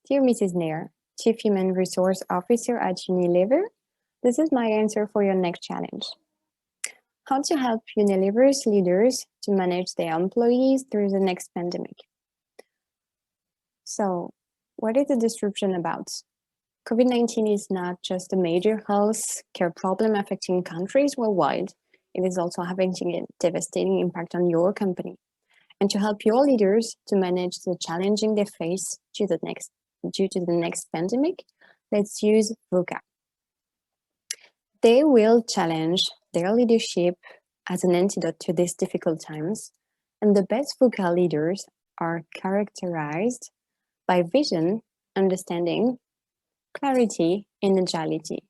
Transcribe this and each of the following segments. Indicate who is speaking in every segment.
Speaker 1: Dear Mrs. Nair, Chief Human Resource Officer at Unilever, this is my answer for your next challenge. How to help Unilever's leaders to manage their employees through the next pandemic. So, what is the description about? COVID-19 is not just a major health care problem affecting countries worldwide. It is also having a devastating impact on your company. And to help your leaders to manage the challenging they face due to the next pandemic, let's use VUCA. They will challenge their leadership as an antidote to these difficult times, and the best VUCA leaders are characterized by vision, understanding, clarity, and agility,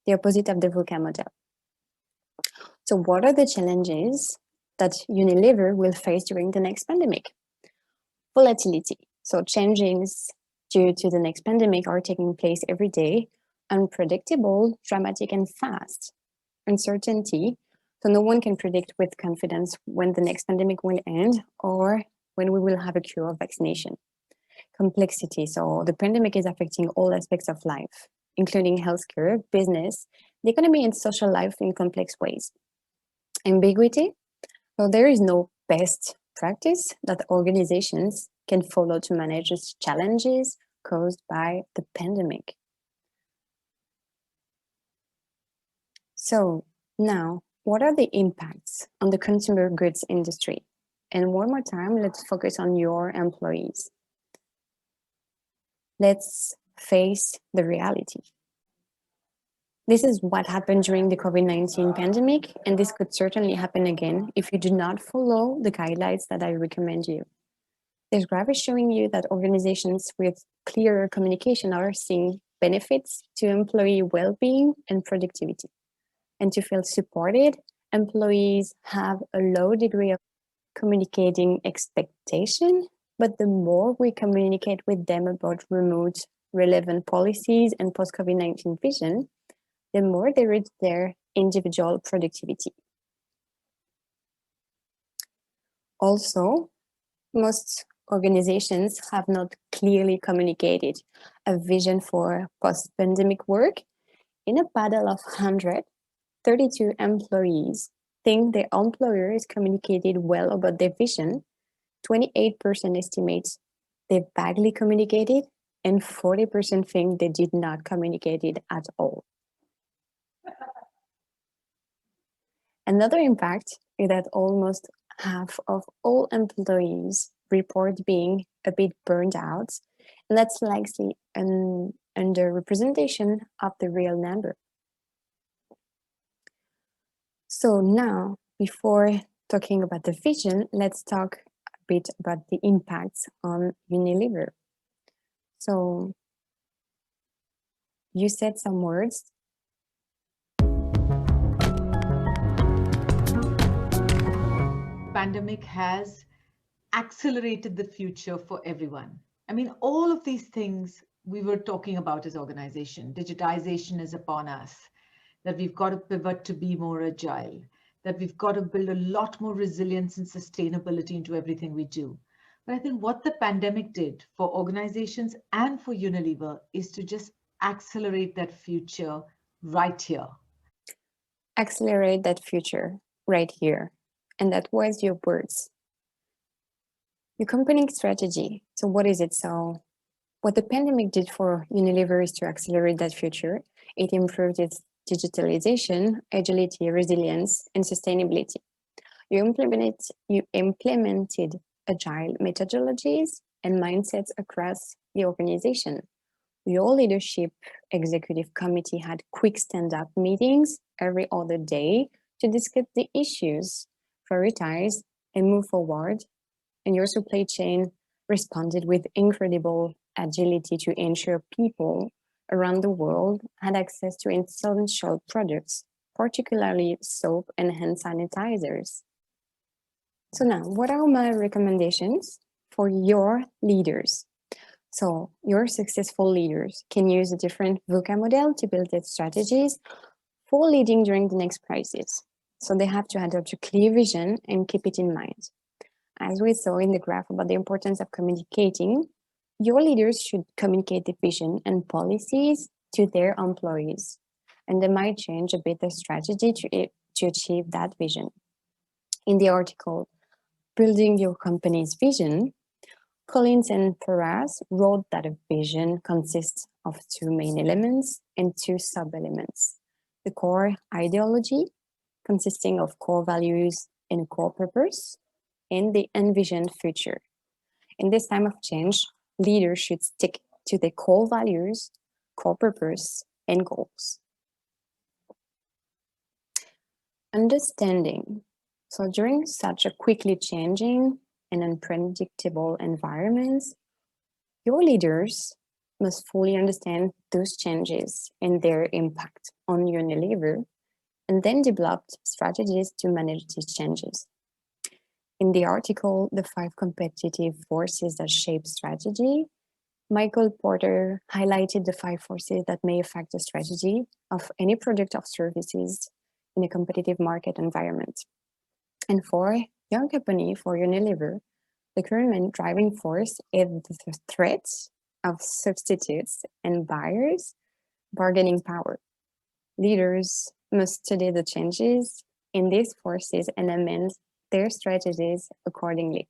Speaker 1: the opposite of the VUCA model. So what are the challenges that Unilever will face during the next pandemic? Volatility. So changes due to the next pandemic are taking place every day, unpredictable, dramatic, and fast. Uncertainty. So no one can predict with confidence when the next pandemic will end or when we will have a cure or vaccination. Complexity. So the pandemic is affecting all aspects of life, including healthcare, business, the economy, and social life in complex ways. Ambiguity. So there is no best practice that organizations can follow to manage these challenges caused by the pandemic. So now, what are the impacts on the consumer goods industry? And one more time, let's focus on your employees. Let's face the reality. This is what happened during the COVID-19 pandemic, and this could certainly happen again if you do not follow the guidelines that I recommend you. This graph is showing you that organizations with clearer communication are seeing benefits to employee well-being and productivity. And to feel supported, employees have a low degree of communicating expectation, but the more we communicate with them about remote relevant policies and post-COVID-19 vision, the more they reach their individual productivity. Also, most organizations have not clearly communicated a vision for post-pandemic work. In a panel of 100, 32 employees think their employer is communicated well about their vision, 28% estimate they vaguely communicated, and 40% think they did not communicate it at all. Another impact is that almost half of all employees report being a bit burned out, and that's likely an underrepresentation of the real number. So now, before talking about the vision, let's talk a bit about the impacts on Unilever. So you said some words.
Speaker 2: Pandemic has accelerated the future for everyone. I mean, all of these things we were talking about as organization, digitization is upon us, that we've got to pivot to be more agile, that we've got to build a lot more resilience and sustainability into everything we do. But I think what the pandemic did for organizations and for Unilever is to just accelerate that future right here.
Speaker 1: Accelerate that future right here. And that was your words. Your company strategy. So what is it? So what the pandemic did for Unilever is to accelerate that future. It improved its digitalization, agility, resilience, and sustainability. You implemented agile methodologies and mindsets across the organization. Your leadership executive committee had quick stand-up meetings every other day to discuss the issues, prioritize, and move forward. And your supply chain responded with incredible agility to ensure people around the world had access to essential products, particularly soap and hand sanitizers. So now, what are my recommendations for your leaders? So your successful leaders can use a different VUCA model to build their strategies for leading during the next crisis. So they have to adopt a clear vision and keep it in mind. As we saw in the graph about the importance of communicating, Your leaders should communicate the vision and policies to their employees, and they might change a bit the strategy to achieve that vision. In the article, Building Your Company's Vision, Collins and Perez wrote that a vision consists of two main elements and two sub-elements. The core ideology, consisting of core values and a core purpose, and the envisioned future. In this time of change, leaders should stick to their core values, core purpose, and goals. Understanding. So during such a quickly changing and unpredictable environment, your leaders must fully understand those changes and their impact on Unilever, and then develop strategies to manage these changes. In the article, The 5 Competitive Forces That Shape Strategy, Michael Porter highlighted the 5 forces that may affect the strategy of any product or services in a competitive market environment. And for your company, for Unilever, the current main driving force is the threat of substitutes and buyers' bargaining power. Leaders must study the changes in these forces and amend their strategies accordingly.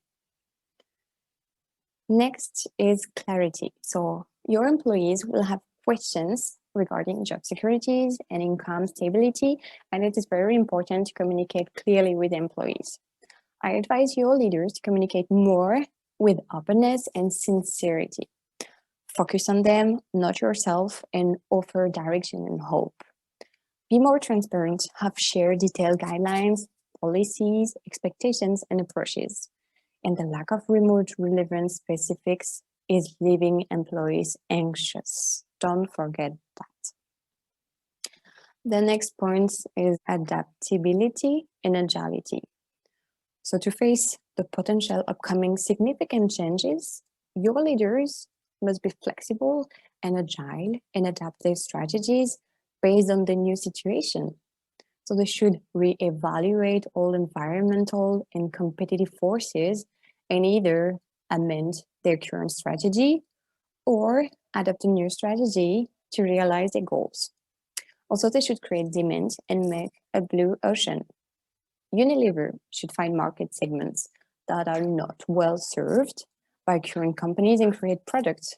Speaker 1: Next is clarity. So your employees will have questions regarding job securities and income stability, and it is very important to communicate clearly with employees. I advise your leaders to communicate more with openness and sincerity. Focus on them, not yourself, and offer direction and hope. Be more transparent, have shared detailed guidelines, policies, expectations, and approaches. And the lack of remote relevant specifics is leaving employees anxious. Don't forget that. The next point is adaptability and agility. So to face the potential upcoming significant changes, your leaders must be flexible and agile and adapt their strategies based on the new situation. So they should reevaluate all environmental and competitive forces and either amend their current strategy or adopt a new strategy to realize their goals. Also, they should create demand and make a blue ocean. Unilever should find market segments that are not well served by current companies and create products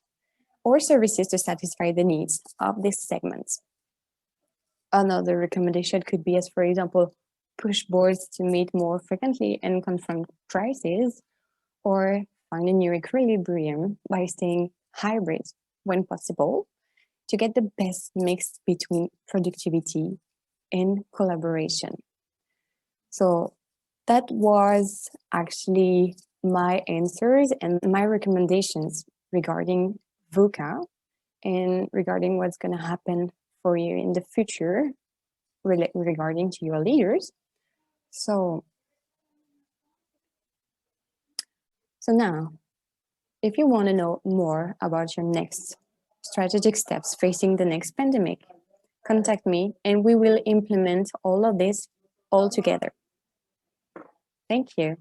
Speaker 1: or services to satisfy the needs of these segments. Another recommendation could be as, for example, push boards to meet more frequently and confront crises, or find a new equilibrium by staying hybrid when possible to get the best mix between productivity and collaboration. So that was actually my answers and my recommendations regarding VUCA and regarding what's going to happen for you in the future regarding to your leaders. So now, if you want to know more about your next strategic steps facing the next pandemic, contact me and we will implement all of this all together. Thank you.